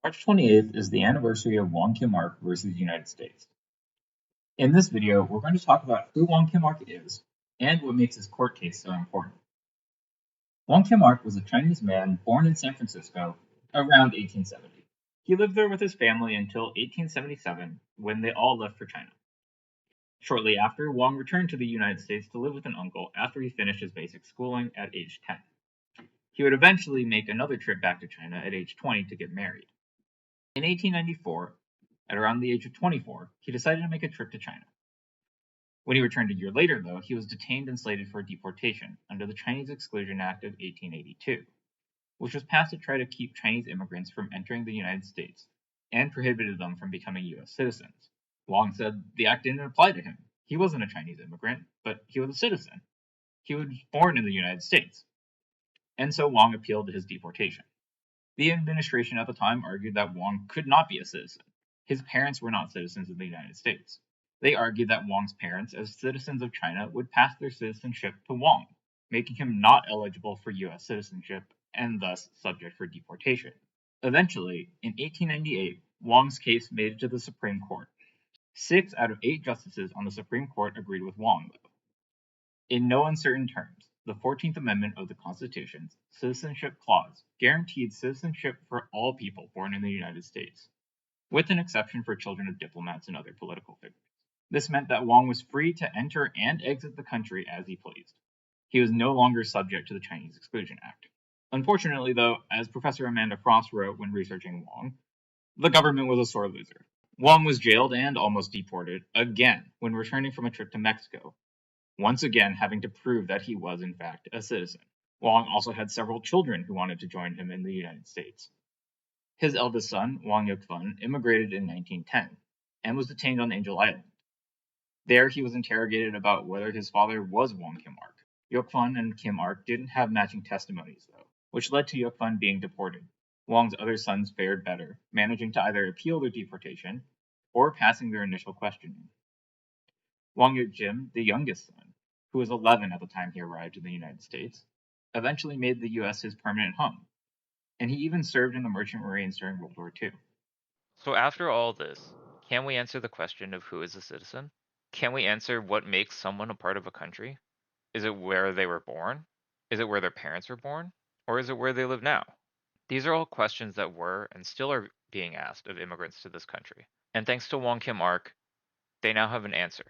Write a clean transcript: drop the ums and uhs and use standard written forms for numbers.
March 28th is the anniversary of Wong Kim-ark versus United States. In this video, we're going to talk about who Wong Kim-ark is and what makes his court case so important. Wong Kim-ark was a Chinese man born in San Francisco around 1870. He lived there with his family until 1877, when they all left for China. Shortly after, Wong returned to the United States to live with an uncle after he finished his basic schooling at age 10. He would eventually make another trip back to China at age 20 to get married. In 1894, at around the age of 24, he decided to make a trip to China. When he returned a year later, though, he was detained and slated for deportation under the Chinese Exclusion Act of 1882, which was passed to try to keep Chinese immigrants from entering the United States and prohibited them from becoming U.S. citizens. Wong said the act didn't apply to him. He wasn't a Chinese immigrant, but he was a citizen. He was born in the United States. And so Wong appealed to his deportation. The administration at the time argued that Wong could not be a citizen. His parents were not citizens of the United States. They argued that Wong's parents, as citizens of China, would pass their citizenship to Wong, making him not eligible for U.S. citizenship and thus subject for deportation. Eventually, in 1898, Wong's case made it to the Supreme Court. 6 out of 8 justices on the Supreme Court agreed with Wong, though. In no uncertain terms, the 14th Amendment of the Constitution's Citizenship Clause guaranteed citizenship for all people born in the United States, with an exception for children of diplomats and other political figures. This meant that Wong was free to enter and exit the country as he pleased. He was no longer subject to the Chinese Exclusion Act. Unfortunately, though, as Professor Amanda Frost wrote when researching Wong, the government was a sore loser. Wong was jailed and almost deported again when returning from a trip to Mexico, once again having to prove that he was in fact a citizen. Wong also had several children who wanted to join him in the United States. His eldest son, Wong Yuk-fun, immigrated in 1910 and was detained on Angel Island. There he was interrogated about whether his father was Wong Kim-ark. Yuk-fun and Kim-ark didn't have matching testimonies, though, which led to Yuk-fun being deported. Wong's other sons fared better, managing to either appeal their deportation or passing their initial questioning. Wong Yuk-jim, the youngest son, who was 11 at the time he arrived in the United States, eventually made the U.S. his permanent home, and he even served in the Merchant Marines during World War II. So after all this, can we answer the question of who is a citizen? Can we answer what makes someone a part of a country? Is it where they were born? Is it where their parents were born? Or is it where they live now? These are all questions that were and still are being asked of immigrants to this country. And thanks to Wong Kim-ark, they now have an answer.